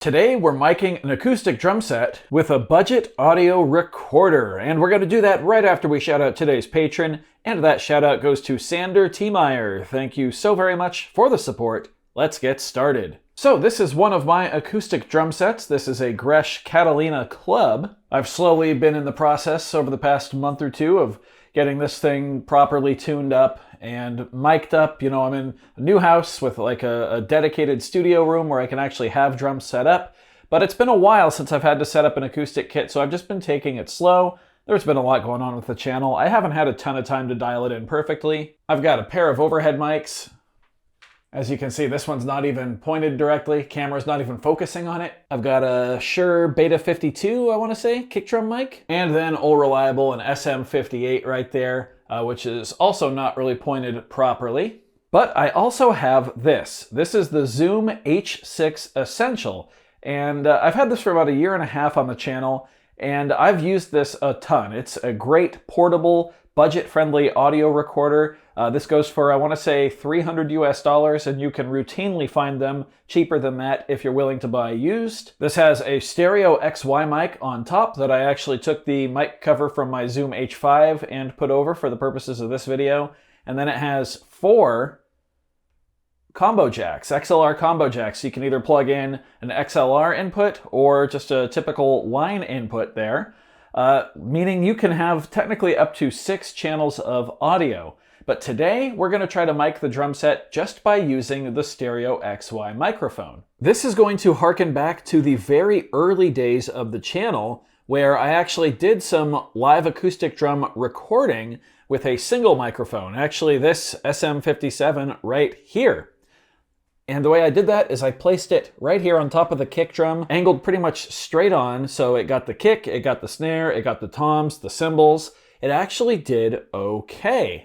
Today we're miking an acoustic drum set with a budget audio recorder, and we're going to do that right after we shout out today's patron, and that shout out goes to Sander T. Meyer. Thank you so very much for the support. Let's get started. So this is one of my acoustic drum sets. This is a Gresh Catalina Club. I've slowly been in the process over the past month or two of getting this thing properly tuned up and mic'd up. You know, I'm in a new house with like a dedicated studio room where I can actually have drums set up. But it's been a while since I've had to set up an acoustic kit, so I've just been taking it slow. There's been a lot going on with the channel. I haven't had a ton of time to dial it in perfectly. I've got a pair of overhead mics. As you can see, this one's not even pointed directly. Camera's not even focusing on it. I've got a Shure Beta 52, I want to say, kick drum mic. And then All Reliable, an SM58 right there, which is also not really pointed properly. But I also have this. This is the Zoom H6 Essential. And I've had this for about a year and a half on the channel, and I've used this a ton. It's a great portable, budget-friendly audio recorder. This goes for, I want to say, $300 US, and you can routinely find them cheaper than that if you're willing to buy used. This has a stereo XY mic on top that I actually took the mic cover from my Zoom H5 and put over for the purposes of this video. And then it has 4 combo jacks, XLR combo jacks. So you can either plug in an XLR input or just a typical line input there, meaning you can have technically up to 6 channels of audio. But today, we're going to try to mic the drum set just by using the Stereo XY microphone. This is going to harken back to the very early days of the channel, where I actually did some live acoustic drum recording with a single microphone. Actually, this SM57 right here. And the way I did that is I placed it right here on top of the kick drum, angled pretty much straight on, so it got the kick, it got the snare, it got the toms, the cymbals. It actually did okay.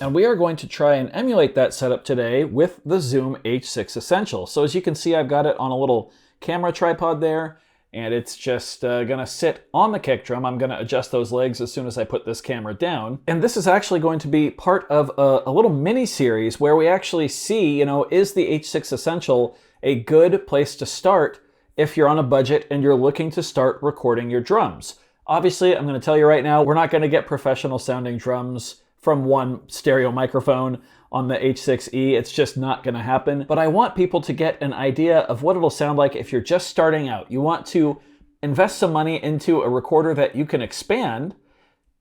And we are going to try and emulate that setup today with the Zoom H6 Essential. So as you can see, I've got it on a little camera tripod there, and it's just gonna sit on the kick drum. I'm gonna adjust those legs as soon as I put this camera down. And this is actually going to be part of a little mini series where we actually see, you know, is the H6 Essential a good place to start if you're on a budget and you're looking to start recording your drums? Obviously, I'm gonna tell you right now, we're not gonna get professional sounding drums from one stereo microphone on the H6E. It's just not going to happen. But I want people to get an idea of what it'll sound like if you're just starting out. You want to invest some money into a recorder that you can expand.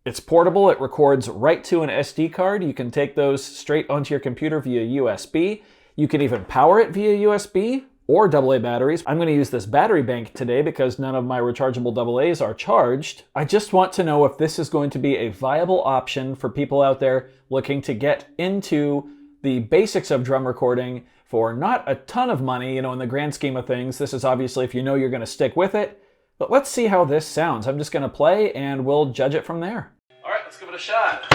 It's portable. It records right to an SD card. You can take those straight onto your computer via USB. You can even power it via USB or AA batteries. I'm going to use this battery bank today because none of my rechargeable AA's are charged. I just want to know if this is going to be a viable option for people out there looking to get into the basics of drum recording for not a ton of money, you know, in the grand scheme of things. This is obviously if you know you're going to stick with it. But let's see how this sounds. I'm just going to play and we'll judge it from there. All right, let's give it a shot.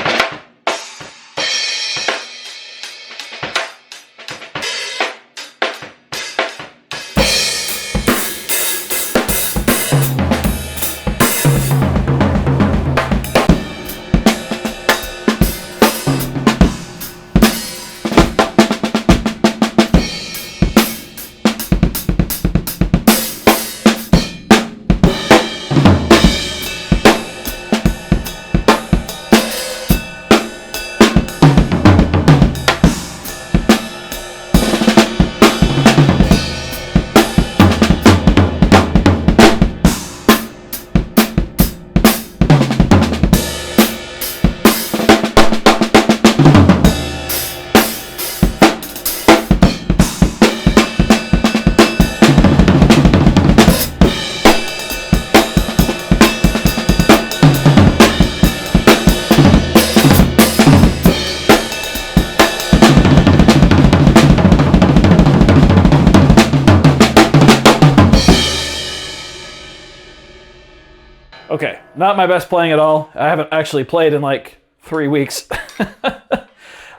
Okay, not my best playing at all. I haven't actually played in like 3 weeks.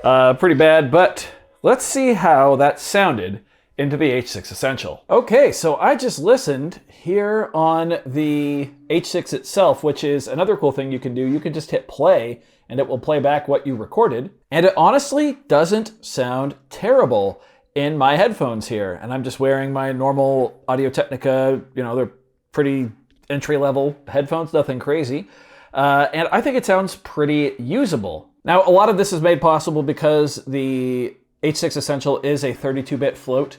Pretty bad, but let's see how that sounded into the H6 Essential. Okay, so I just listened here on the H6 itself, which is another cool thing you can do. You can just hit play and it will play back what you recorded. And it honestly doesn't sound terrible in my headphones here. And I'm just wearing my normal Audio-Technica, they're pretty entry-level headphones, nothing crazy. And I think it sounds pretty usable. Now, a lot of this is made possible because the H6 Essential is a 32-bit float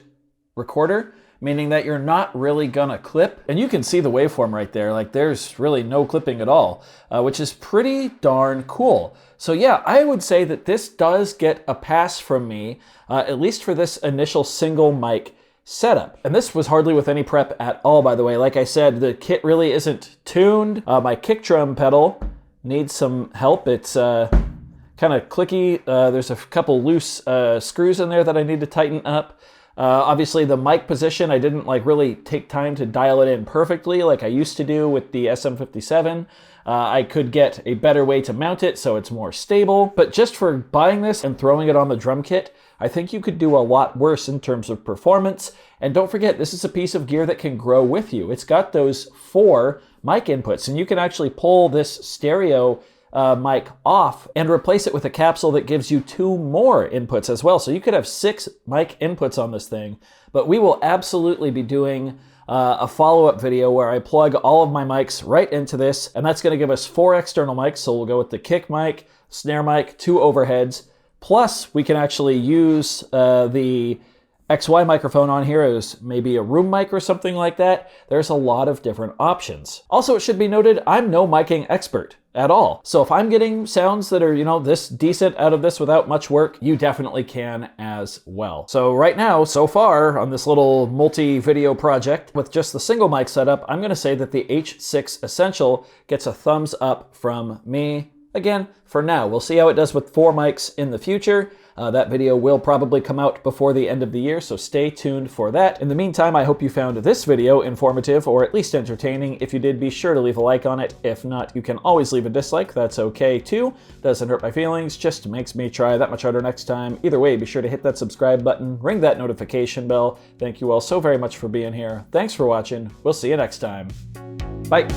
recorder, meaning that you're not really gonna clip. And you can see the waveform right there. Like, there's really no clipping at all, which is pretty darn cool. So yeah, I would say that this does get a pass from me, at least for this initial single mic setup. And this was hardly with any prep at all, by the way. Like I said, the kit really isn't tuned. My kick drum pedal needs some help. It's kind of clicky. There's a couple loose screws in there that I need to tighten up. Obviously the mic position, I didn't really take time to dial it in perfectly like I used to do with the SM57. I could get a better way to mount it so it's more stable, but just for buying this and throwing it on the drum kit, I think you could do a lot worse in terms of performance. And don't forget, this is a piece of gear that can grow with you. It's got those 4 mic inputs, and you can actually pull this stereo mic off and replace it with a capsule that gives you 2 more inputs as well. So you could have 6 mic inputs on this thing, but we will absolutely be doing a follow-up video where I plug all of my mics right into this, and that's gonna give us 4 external mics. So we'll go with the kick mic, snare mic, 2 overheads, plus we can actually use the XY microphone on here as maybe a room mic or something like that. There's a lot of different options. Also, it should be noted, I'm no miking expert at all. So if I'm getting sounds that are, this decent out of this without much work, you definitely can as well. So right now, so far on this little multi-video project with just the single mic setup, I'm gonna say that the H6 Essential gets a thumbs up from me. Again, for now, we'll see how it does with 4 mics in the future. That video will probably come out before the end of the year, so stay tuned for that. In the meantime, I hope you found this video informative or at least entertaining. If you did, be sure to leave a like on it. If not, you can always leave a dislike. That's okay too. Doesn't hurt my feelings, just makes me try that much harder next time. Either way, be sure to hit that subscribe button, ring that notification bell. Thank you all so very much for being here. Thanks for watching. We'll see you next time. Bye.